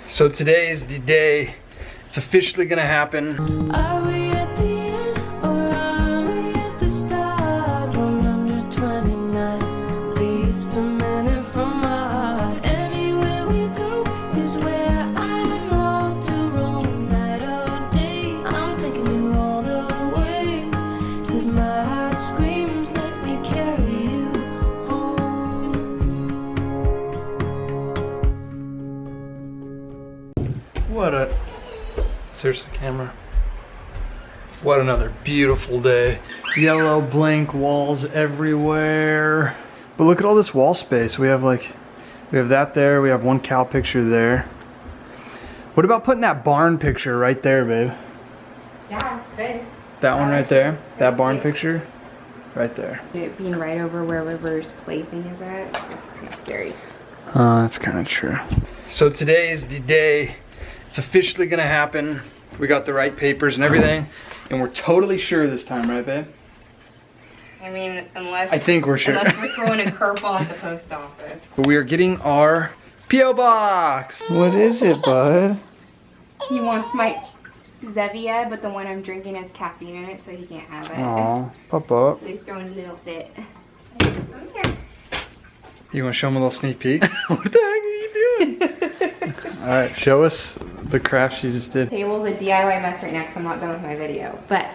So today is the day. It's officially gonna happen. Are we at the end or are we at the start? 129 beats per minute from my heart. Anywhere we go is where I long to roam. Night or day, I'm taking you all the way. 'Cause my heart screams, let me carry you home. What a... Seriously, camera. What another beautiful day. Yellow blank walls everywhere. But look at all this wall space. We have that there. We have one cow picture there. What about putting that barn picture right there, babe? Yeah, good. That one right there? That barn picture? Right there. It being right over where River's plaything is at, that's kind of scary. That's kind of true. So today is the day. It's officially gonna happen. We got the right papers and everything, and we're totally sure this time, right, babe? I mean, unless I think we're sure. Unless we're throwing a curveball at the post office. We are getting our P.O. box. What is it, bud? He wants my Zevia, but the one I'm drinking has caffeine in it, so he can't have it. Aw, pop up. So he's throwing a little fit. Come here. You want to show him a little sneak peek? What the heck are you doing? All right, show us the craft she just did. Table's a DIY mess right now because I'm not done with my video, but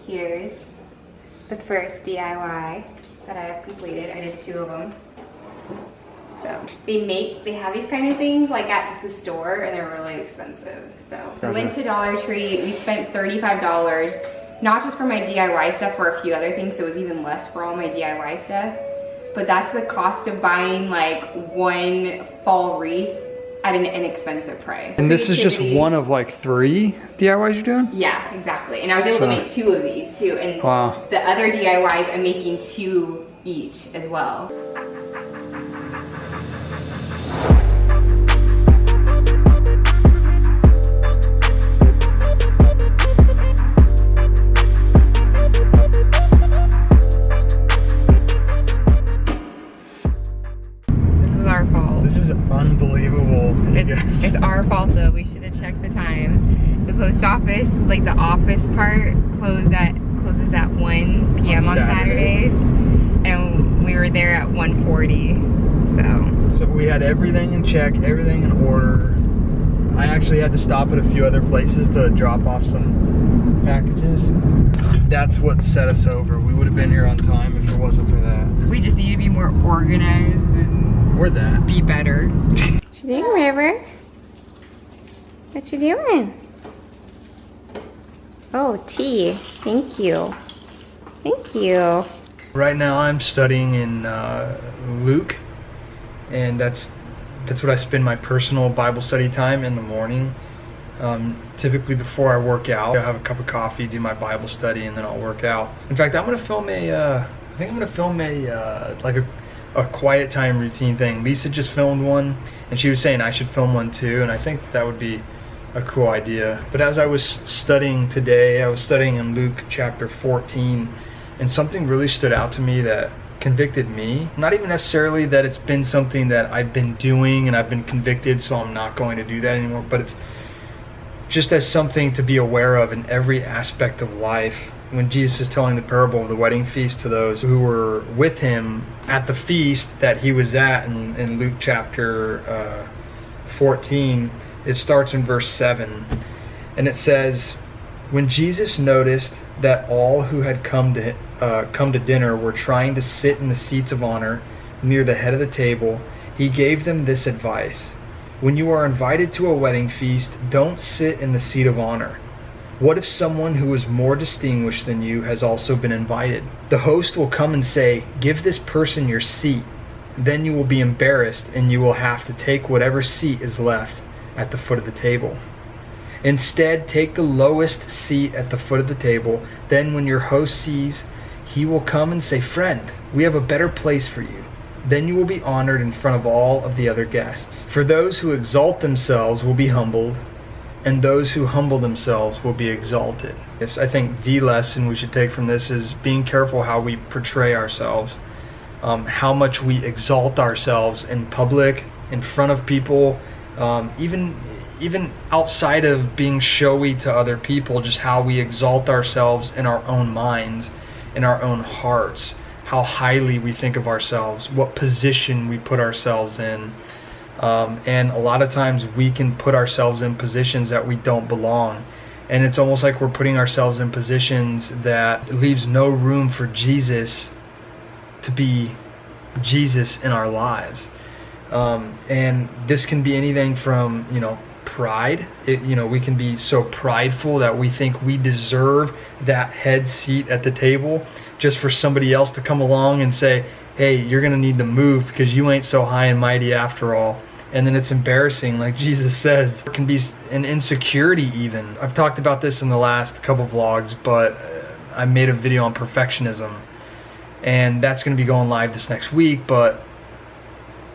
here's the first DIY that I have completed. I did 2 of them. So they have these kind of things like at the store, and they're really expensive. So we went to Dollar Tree. We spent $35, not just for my DIY stuff, for a few other things. So it was even less for all my DIY stuff. But that's the cost of buying like one fall wreath at an inexpensive price. And this is just one of like 3 DIYs you're doing? Yeah, exactly. And I was able to make 2 of these too. And wow. The other DIYs, I'm making 2 each as well. Unbelievable. It's our fault though. We should have checked the times. The post office, like the office part, closes at 1 p.m. on Saturdays, and we were there at 1:40. So we had everything in check, everything in order. I actually had to stop at a few other places to drop off some packages. That's what set us over. We would have been here on time if it wasn't for that. We just need to be more organized and be better. What you doing, River? What you doing? Oh, tea. Thank you. Thank you. Right now I'm studying in Luke, and that's what I spend my personal Bible study time in the morning. Typically before I work out, I'll have a cup of coffee, do my Bible study, and then I'll work out. In fact, I'm gonna film a quiet time routine thing. Lisa just filmed one, and she was saying I should film one too, and I think that would be a cool idea. But as I was studying today, I was studying in Luke chapter 14, and something really stood out to me that convicted me. Not even necessarily that it's been something that I've been doing and I've been convicted, so I'm not going to do that anymore, but it's just as something to be aware of in every aspect of life. When Jesus is telling the parable of the wedding feast to those who were with him at the feast that he was at in Luke chapter 14, it starts in verse 7, and it says, "When Jesus noticed that all who had come to dinner were trying to sit in the seats of honor near the head of the table, he gave them this advice: when you are invited to a wedding feast, don't sit in the seat of honor. What if someone who is more distinguished than you has also been invited? The host will come and say, 'Give this person your seat.' Then you will be embarrassed, and you will have to take whatever seat is left at the foot of the table. Instead, take the lowest seat at the foot of the table. Then when your host sees, he will come and say, 'Friend, we have a better place for you.' Then you will be honored in front of all of the other guests. For those who exalt themselves will be humbled, and those who humble themselves will be exalted." Yes, I think the lesson we should take from this is being careful how we portray ourselves, how much we exalt ourselves in public, in front of people, Even outside of being showy to other people, just how we exalt ourselves in our own minds, in our own hearts, how highly we think of ourselves, what position we put ourselves in. And a lot of times we can put ourselves in positions that we don't belong. And it's almost like we're putting ourselves in positions that leaves no room for Jesus to be Jesus in our lives. And this can be anything from, pride. We can be so prideful that we think we deserve that head seat at the table just for somebody else to come along and say, hey, you're going to need to move because you ain't so high and mighty after all. And then it's embarrassing, like Jesus says. It can be an insecurity even. I've talked about this in the last couple vlogs, but I made a video on perfectionism. And that's going to be going live this next week. But,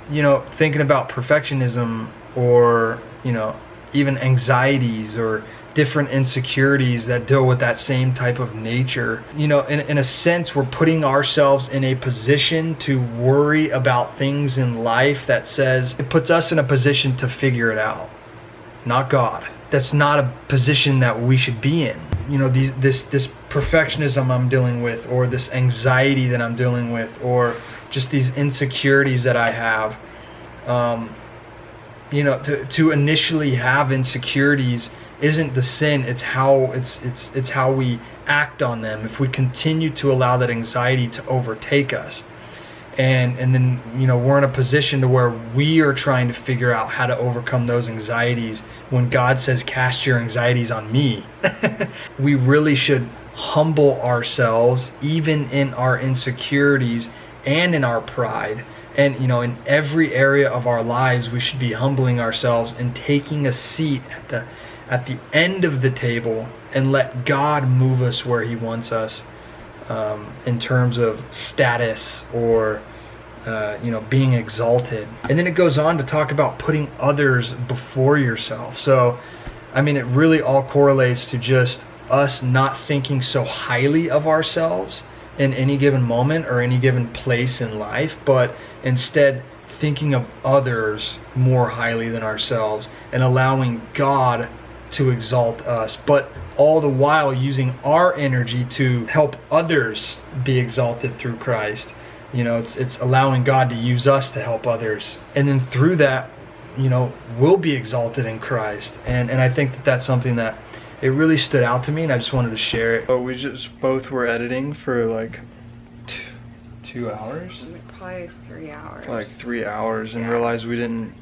thinking about perfectionism or, even anxieties or different insecurities that deal with that same type of nature. In a sense, we're putting ourselves in a position to worry about things in life that says, it puts us in a position to figure it out, not God. That's not a position that we should be in. This perfectionism I'm dealing with, or this anxiety that I'm dealing with, or just these insecurities that I have. To initially have insecurities isn't the sin, it's how we act on them. If we continue to allow that anxiety to overtake us, and then we're in a position to where we are trying to figure out how to overcome those anxieties when God says, cast your anxieties on me. We really should humble ourselves even in our insecurities and in our pride. And in every area of our lives, we should be humbling ourselves and taking a seat at the end of the table and let God move us where He wants us, in terms of status or being exalted. And then it goes on to talk about putting others before yourself. So it really all correlates to just us not thinking so highly of ourselves in any given moment or any given place in life, but instead thinking of others more highly than ourselves and allowing God to exalt us, but all the while using our energy to help others be exalted through Christ. It's allowing God to use us to help others, and then through that, we'll be exalted in Christ. And I think that that's something that it really stood out to me, and I just wanted to share it. So we just both were editing for like 2 hours? Probably 3 hours. Like 3 hours, and Yeah. realized we didn't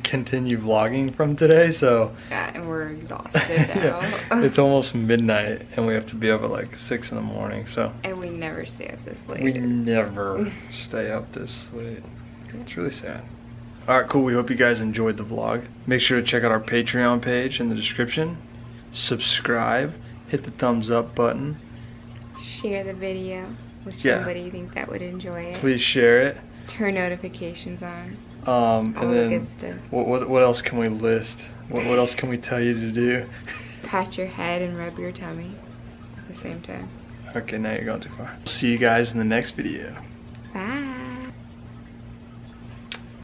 continue vlogging from today, so Yeah, and we're exhausted now. yeah, it's almost midnight and we have to be up at like 6 in the morning, so And we never stay up this late. we never stay up this late. It's really sad. Alright, cool. We hope you guys enjoyed the vlog. Make sure to check out our Patreon page in the description. Subscribe. Hit the thumbs up button. Share the video with Yeah. somebody you think that would enjoy it. Please share it. Turn notifications on. And All the then good stuff. what else can we list? What else can we tell you to do? Pat your head and rub your tummy at the same time. Okay, now you're going too far. See you guys in the next video.